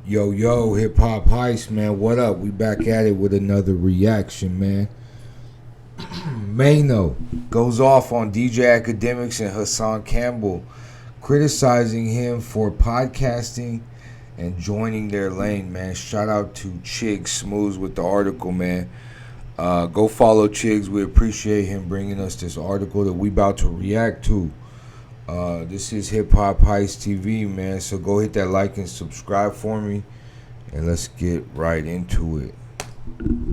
Yo, hip hop heist, man. What up? We back at it with another reaction, man. Maino goes off on DJ Akademiks and Hassan Campbell, criticizing him for podcasting and joining their lane, man. Shout out to Chig Smooths with the article, man. Go follow Chigs. We appreciate him bringing us this article that we about to react to. This is Hip Hop Heist TV, man. So go hit that like and subscribe for me, and let's get right into it.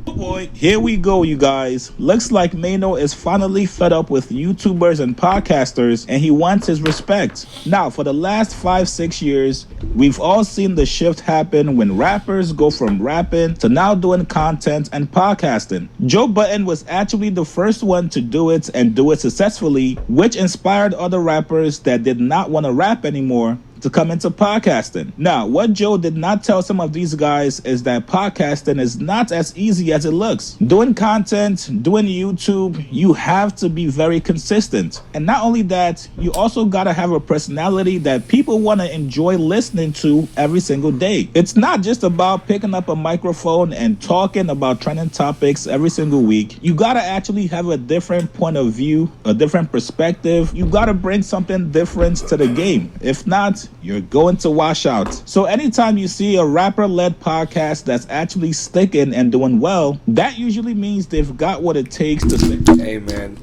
Oh boy, here we go, you guys. Looks like Maino is finally fed up with YouTubers and podcasters, and he wants his respect. Now, for the last 5-6 years, we've all seen the shift happen when rappers go from rapping to now doing content and podcasting. Joe Budden was actually the first one to do it and do it successfully, which inspired other rappers that did not want to rap anymore to come into podcasting. Now, what Joe did not tell some of these guys is that podcasting is not as easy as it looks. Doing content, doing YouTube, you have to be very consistent. And not only that, you also gotta have a personality that people wanna enjoy listening to every single day. It's not just about picking up a microphone and talking about trending topics every single week. You gotta actually have a different point of view, a different perspective. You gotta bring something different to the game. If not, you're going to wash out. So anytime you see a rapper-led podcast that's actually sticking and doing well, that usually means they've got what it takes to stick. Hey, man.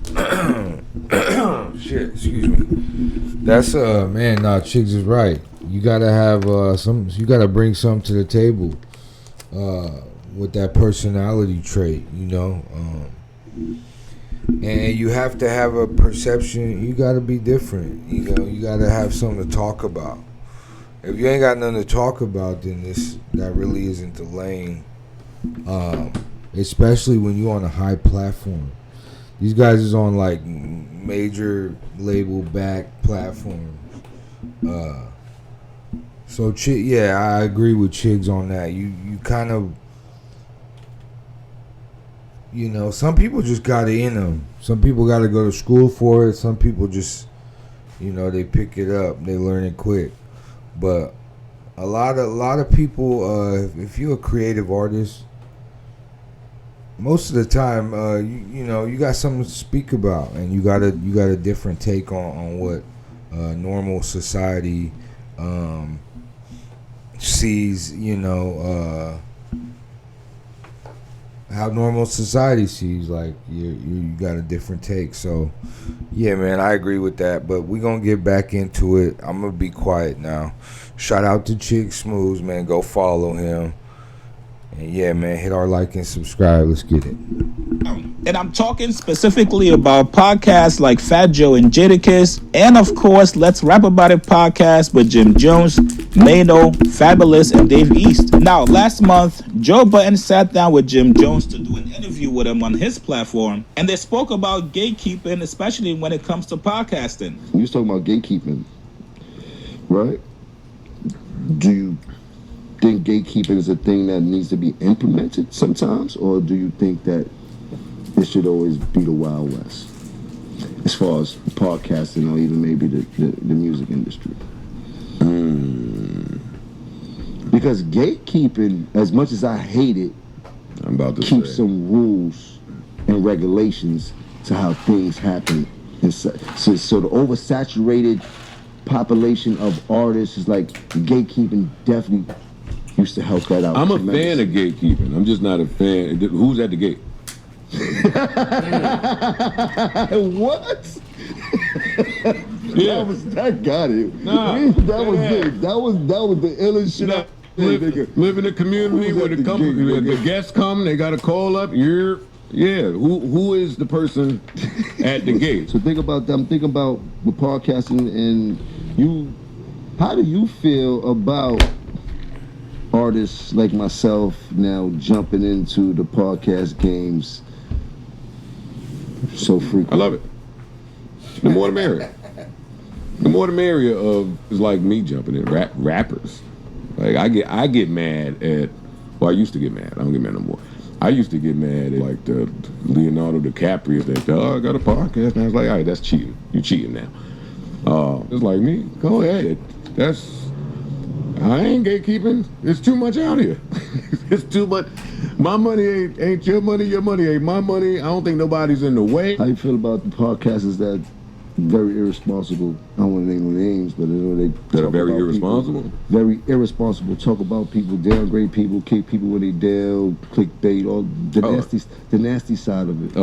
Shit, excuse me. That's man. Nah, Chigs is right. You gotta have you gotta bring something to the table with that personality trait, you know. And you have to have a perception. You got to be different. You know, you got to have something to talk about. If you ain't got nothing to talk about, then that really isn't the lane. Especially when you're on a high platform. These guys is on like major label back platforms. So yeah, I agree with Chigs on that. You kind of. You know, some people just got it in them. Some people got to go to school for it. Some people just, you know, they pick it up. They learn it quick. But a lot of people, if you're a creative artist, most of the time, you know, you got something to speak about, and you got a different take on what normal society sees. You know. How normal society sees, like you got a different take. So yeah, man, I agree with that, but we gonna get back into it. I'm gonna be quiet now. Shout out to Chig Smooths, man. Go follow him, and yeah, man, hit our like and subscribe. Let's get it. And I'm talking specifically about podcasts like Fat Joe and Jadakiss, and of course, Let's Rap About It podcast with Jim Jones, Maino, Fabulous, and Dave East. Now, last month, Joe Budden sat down with Jim Jones to do an interview with him on his platform, and they spoke about gatekeeping, especially when it comes to podcasting. You was talking about gatekeeping, right? Do you think gatekeeping is a thing that needs to be implemented sometimes, or do you think that it should always be the Wild West as far as podcasting or even maybe the music industry? Because gatekeeping, as much as I hate it, keeps some rules and regulations to how things happen. And so the oversaturated population of artists is like gatekeeping definitely used to help that out. I'm a fan of gatekeeping. I'm just not a fan. Who's at the gate? What? Yeah. That got it. Nah, that was big. That was the illest shit. Live in a community where the guests come, they got to call up. Who is the person at the gate? So think about that. I'm thinking about the podcasting, and you. How do you feel about artists like myself now jumping into the podcast games so frequently? I love it. The more the merrier. The more the merrier of is like me jumping in. Rappers. Like I get mad at. Well, I used to get mad. I don't get mad no more. I used to get mad at like the Leonardo DiCaprio that I got a podcast, and I was like, all right, that's cheating. You cheating now. Just like me, go ahead. I ain't gatekeeping. It's too much out here. It's too much. My money ain't your money. Your money ain't my money. I don't think nobody's in the way. How you feel about the podcasters that very irresponsible? I don't want to name no names, but That are very irresponsible. People, very irresponsible. Talk about people, downgrade people, kick people when they down, clickbait, all the nasty side of it.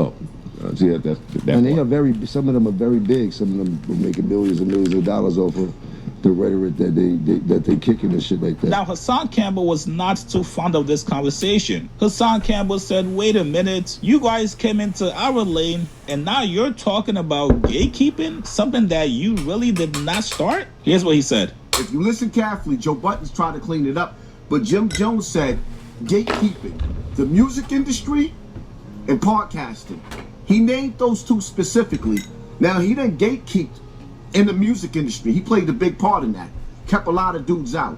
See, that's and they are some of them are very big. Some of them are making millions and millions of dollars off of the rhetoric that they kicking and shit like that. Now, Hassan Campbell was not too fond of this conversation. Hassan Campbell said, wait a minute, you guys came into our lane and now you're talking about gatekeeping, something that you really did not start? Here's what he said. If you listen carefully, Joe Budden's trying to clean it up, but Jim Jones said gatekeeping, the music industry and podcasting. He named those two specifically. Now, he didn't gatekeep in the music industry. He played a big part in that. Kept a lot of dudes out.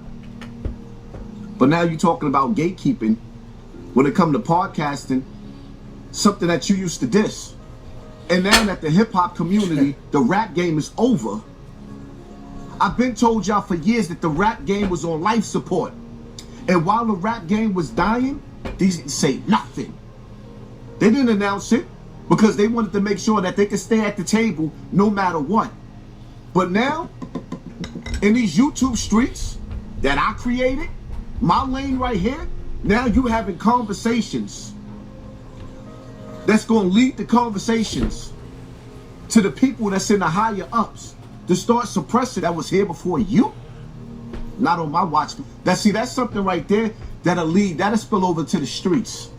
But now you're talking about gatekeeping when it comes to podcasting, something that you used to diss. And now that the hip-hop community, the rap game is over, I've been told y'all for years that the rap game was on life support. And while the rap game was dying, these didn't say nothing. They didn't announce it because they wanted to make sure that they could stay at the table no matter what. But now, in these YouTube streets that I created, my lane right here, now you having conversations that's going to lead the conversations to the people that's in the higher ups to start suppressing that was here before you. Not on my watch. That's something right there that'll spill over to the streets.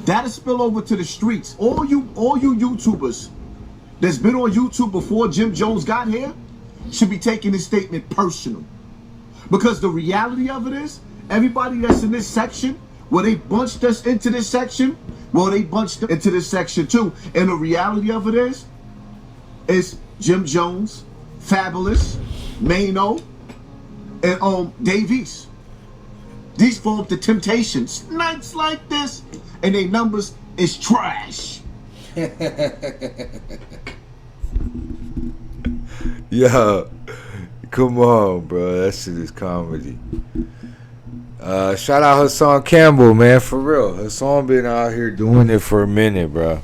That'll spill over to the streets. All you YouTubers that's been on YouTube before Jim Jones got here should be taking this statement personal. Because the reality of it is, everybody that's in this section, well, they bunched us into this section, well, they bunched into this section too. And the reality of it is Jim Jones, Fabulous, Maino, and Davies. These formed the Temptations. Nights like this, and their numbers is trash. Yo, come on, bro. That shit is comedy. Shout out Hassan Campbell, man, for real. Hassan been out here doing it for a minute, bro.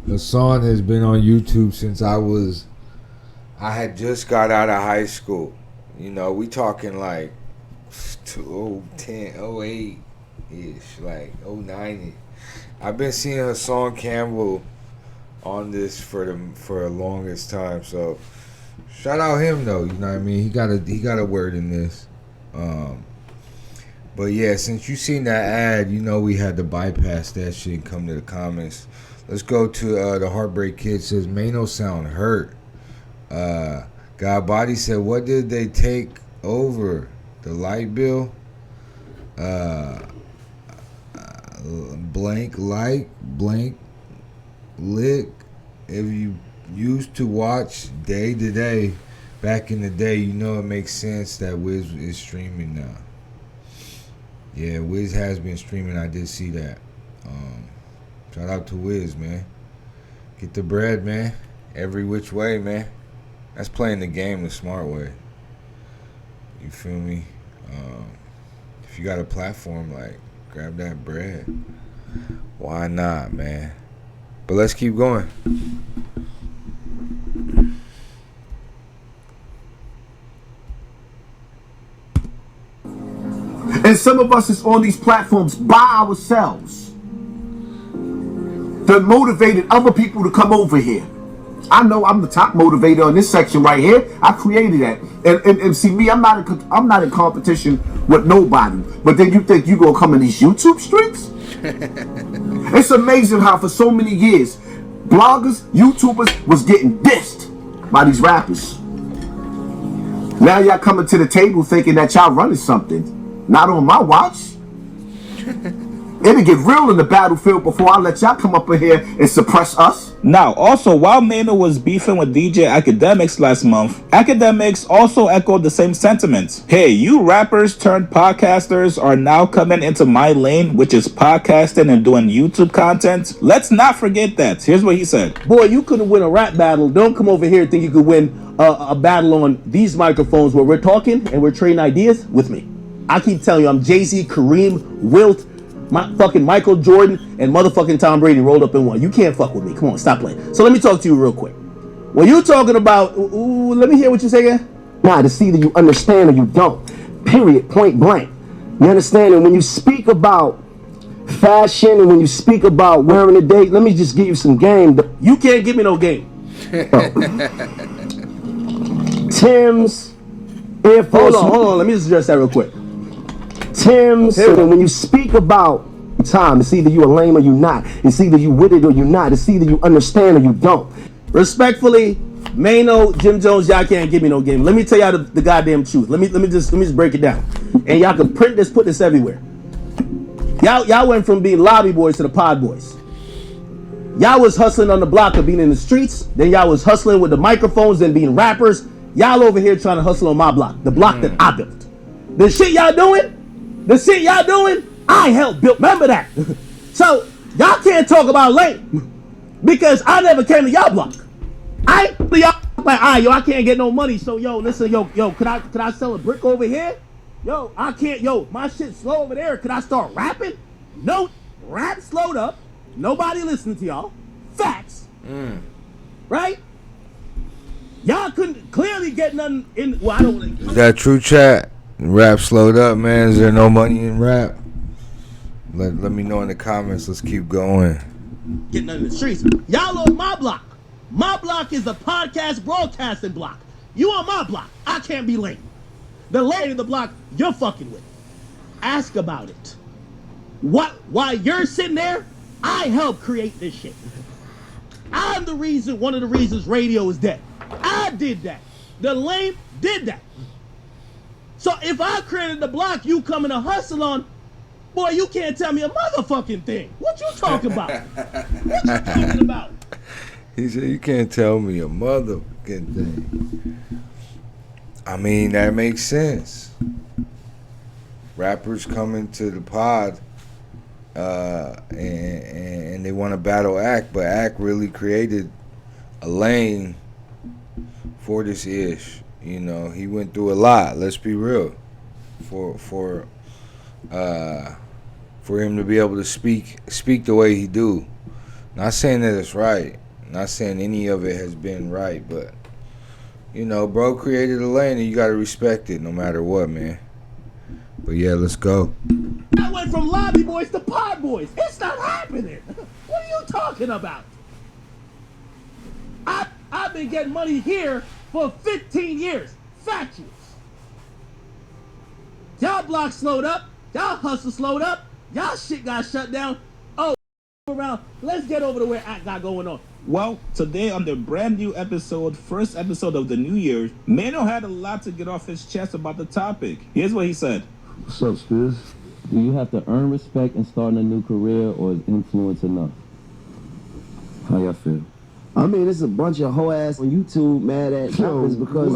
Hassan has been on YouTube since I had just got out of high school. You know, we talking like 2010, 08-ish, like 09-ish. I've been seeing Hassan Campbell on this for the longest time. So shout out him though. You know what I mean? He got a word in this. But yeah, since you seen that ad, you know we had to bypass that shit and come to the comments. Let's go to the Heartbreak Kid. Says Maino sound hurt. God Body said, what did they take over? The light bill? Blank light, blank lick. If you used to watch day to day back in the day, you know it makes sense that Wiz is streaming now. Yeah, Wiz has been streaming. I did see that. Shout out to Wiz, man. Get the bread, man. Every which way, man. That's playing the game the smart way. You feel me? If you got a platform, like, grab that bread. Why not, man? But let's keep going. And some of us is on these platforms by ourselves that motivated other people to come over here. I know I'm the top motivator in this section right here. I created that. And see me, I'm not in competition with nobody. But then you think you gonna come in these YouTube streets? It's amazing how for so many years, bloggers, YouTubers was getting dissed by these rappers. Now y'all coming to the table thinking that y'all running something. Not on my watch. It'll get real in the battlefield before I let y'all come up in here and suppress us. Now, also, while Maino was beefing with DJ Akademiks last month, Akademiks also echoed the same sentiments. Hey, you rappers turned podcasters are now coming into my lane, which is podcasting and doing YouTube content. Let's not forget that. Here's what he said. Boy, you couldn't win a rap battle. Don't come over here and think you could win a battle on these microphones where we're talking and we're trading ideas with me. I keep telling you, I'm Jay-Z, Kareem, Wilt, my fucking Michael Jordan, and motherfucking Tom Brady rolled up in one. You can't fuck with me. Come on, stop playing. So let me talk to you real quick. When you talking about, let me hear what you say again. Nah, it's either you understand or you don't. Period. Point blank. You understand? And when you speak about fashion and when you speak about wearing a date, let me just give you some game. You can't give me no game. Tim's, Air Force. Hold on. Let me just address that real quick. Tim's, and when you speak about time, it's either you a lame or you not. It's either you with it or you not. It's either you understand or you don't. Respectfully, Maino, Jim Jones, y'all can't give me no game. Let me tell y'all the goddamn truth. Let me just break it down, and y'all can print this, put this everywhere. Y'all went from being lobby boys to the pod boys. Y'all was hustling on the block of being in the streets. Then y'all was hustling with the microphones and being rappers. Y'all over here trying to hustle on my block, the block that I built. The shit y'all doing, I helped build. Remember that. So y'all can't talk about lame because I never came to y'all block. Y'all like, I can't get no money. So listen, could I sell a brick over here? I can't. My shit's slow over there. Could I start rapping? No, rap slowed up. Nobody listening to y'all. Facts. Right? Y'all couldn't clearly get nothing in. Well, I don't want to. Is that true, chat? Rap slowed up, man. Is there no money in rap? Let me know in the comments. Let's keep going. Getting in the streets. Y'all on my block. My block is a podcast broadcasting block. You on my block. I can't be late. The lady in the block you're fucking with. Ask about it. While you're sitting there, I helped create this shit. I'm one of the reasons radio is dead. I did that. The lame did that. So if I created the block you coming to hustle on, boy, you can't tell me a motherfucking thing. What you talking about? What you talking about? He said, you can't tell me a motherfucking thing. I mean, that makes sense. Rappers coming to the pod and they want to battle Act, but Act really created a lane for this ish. You know, he went through a lot. Let's be real. For him to be able to speak the way he do. Not saying that it's right. Not saying any of it has been right, but you know, bro created a lane and you gotta respect it no matter what, man. But yeah, let's go. I went from lobby boys to pod boys. It's not happening. What are you talking about? I've been getting money here for 15 years. Factuals. Y'all block slowed up. Y'all hustle slowed up. Y'all shit got shut down. Oh, around. Let's get over to where I got going on. Well, today on the brand new episode, first episode of the new year, Maino had a lot to get off his chest about the topic. Here's what he said. What's up, Spiz? Do you have to earn respect in starting a new career, or is influence enough? How y'all feel? I mean, it's a bunch of hoe ass on YouTube mad at rappers because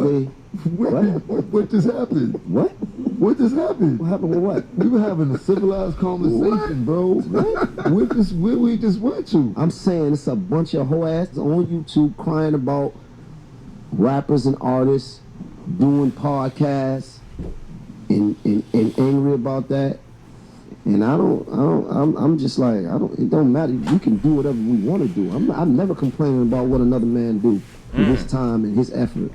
What just happened? What? What just happened? What happened with what? We were having a civilized conversation, bro. Where we just went to? I'm saying it's a bunch of hoe ass on YouTube crying about rappers and artists doing podcasts and angry about that. And I'm just like, it don't matter. We can do whatever we want to do. I'm never complaining about what another man do with his time and his effort.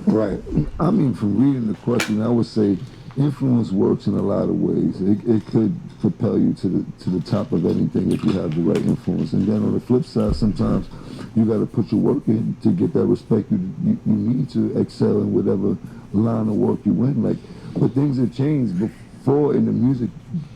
Right. I mean, from reading the question, I would say influence works in a lot of ways. It could propel you to the top of anything if you have the right influence. And then on the flip side, sometimes you got to put your work in to get that respect you need to excel in whatever line of work you in. Like, but things have changed. Before in the music,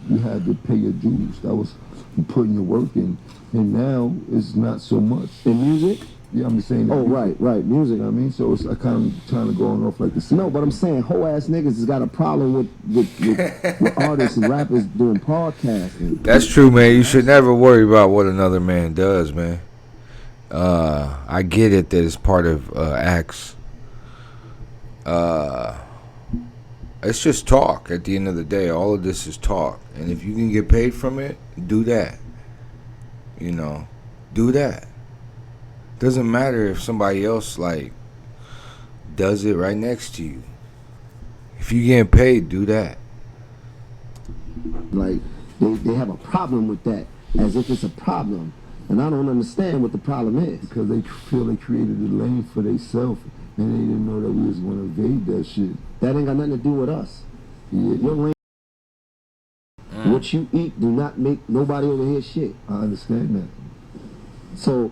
you had to pay your dues. That was you putting your work in. And now it's not so much. In music? Yeah, I'm just saying. Oh, right, music. You know what I mean? So it's kind of trying to go on off like the same. No, but I'm saying whole ass niggas has got a problem with artists and rappers doing podcasting. That's true, man. You should never worry about what another man does, man. I get it that it's part of acts. It's just talk. At the end of the day, all of this is talk, and if you can get paid from it, do that. You know, do that. Doesn't matter if somebody else like does it right next to you. If you getting paid, do that. Like they have a problem with that, as if it's a problem, and I don't understand what the problem is. Because they feel they created a lane for themselves, and they didn't know that we was going to evade that shit. That ain't got nothing to do with us. Yeah. Your lane, what you eat do not make nobody over here shit. I understand that. So,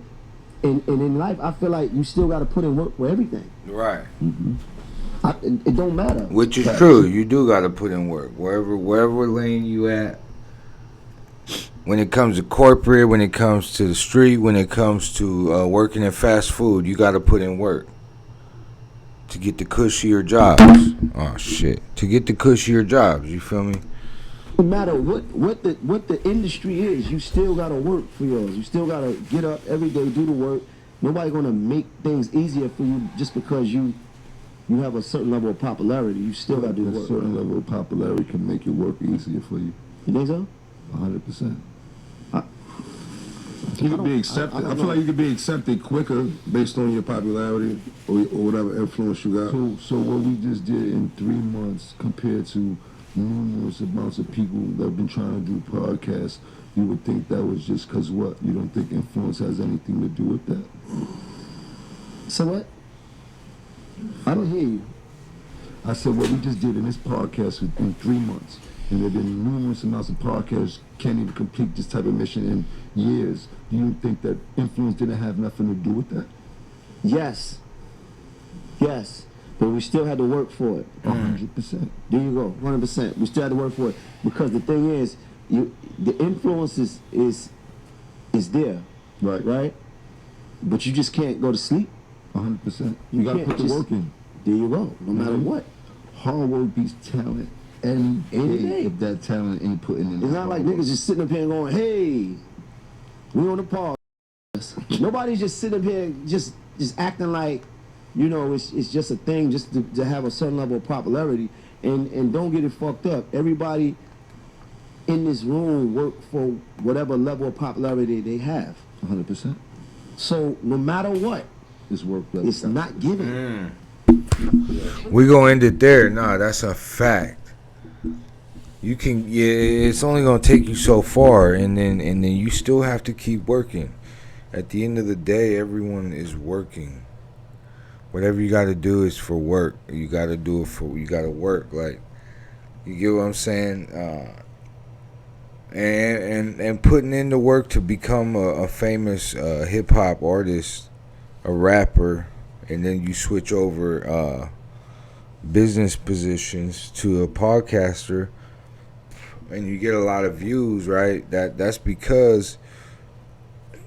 and in life, I feel like you still got to put in work for everything. Right. It don't matter. Which is true. You do got to put in work. Wherever lane you at. When it comes to corporate, when it comes to the street, when it comes to working in fast food, you got to put in work to get the cushier jobs. Oh shit! To get the cushier jobs, you feel me? No matter what the industry is, you still gotta work for yours. You still gotta get up every day, do the work. Nobody gonna make things easier for you just because you have a certain level of popularity. You still gotta do the work. A certain level of popularity can make your work easier for you. You think so? 100%. You could be accepted. I feel like you could be accepted quicker based on your popularity or whatever influence you got. So what we just did in 3 months compared to numerous amounts of people that have been trying to do podcasts, you would think that was just because what? You don't think influence has anything to do with that? So what? I don't hear you. I said what we just did in this podcast in 3 months, and there have been numerous amounts of podcasts can't even complete this type of mission in years. Do you think that influence didn't have nothing to do with that? Yes, but we still had to work for it. 100%. There you go, 100%. We still had to work for it because the thing is, the influence is there, right? But you just can't go to sleep. 100%. You gotta put the work in. There you go. No matter what, hard work beats talent. Any day. If that talent ain't putting in. It's not like niggas just sitting up here going, "Hey, we on the podcast." Nobody's just sitting up here just acting like, you know, it's just a thing just to have a certain level of popularity. And don't get it fucked up. Everybody in this room work for whatever level of popularity they have. 100%. So no matter what, it's work. It's not given. We gonna end it there. Nah, that's a fact. You can, it's only gonna take you so far, and then you still have to keep working. At the end of the day, everyone is working. Whatever you got to do is for work. You got to do it for. You got to work. Like, you get what I'm saying? And putting in the work to become a famous hip hop artist, a rapper, and then you switch over business positions to a podcaster, and you get a lot of views, right? That's because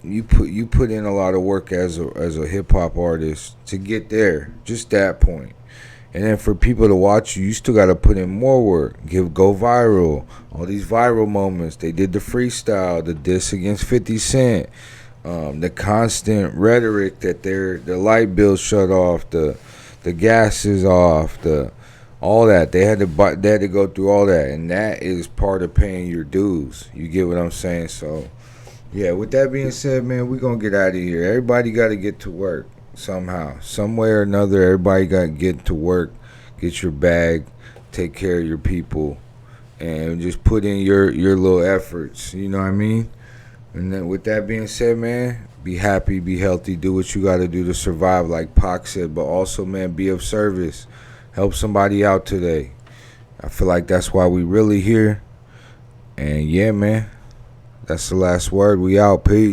you put in a lot of work as a hip hop artist to get there, just that point. And then for people to watch you, you still got to put in more work. Go viral. All these viral moments. They did the freestyle, the diss against 50 Cent, the constant rhetoric that the light bill shut off, the gas is off, all that. They had to go through all that, and that is part of paying your dues. You get what I'm saying? So, yeah, with that being said, man, we're going to get out of here. Everybody got to get to work somehow. Some way or another, everybody got to get to work, get your bag, take care of your people, and just put in your little efforts. You know what I mean? And then with that being said, man, be happy, be healthy, do what you got to do to survive, like Pac said, but also, man, be of service. Help somebody out today. I feel like that's why we really here. And yeah, man, that's the last word. We out. Peace.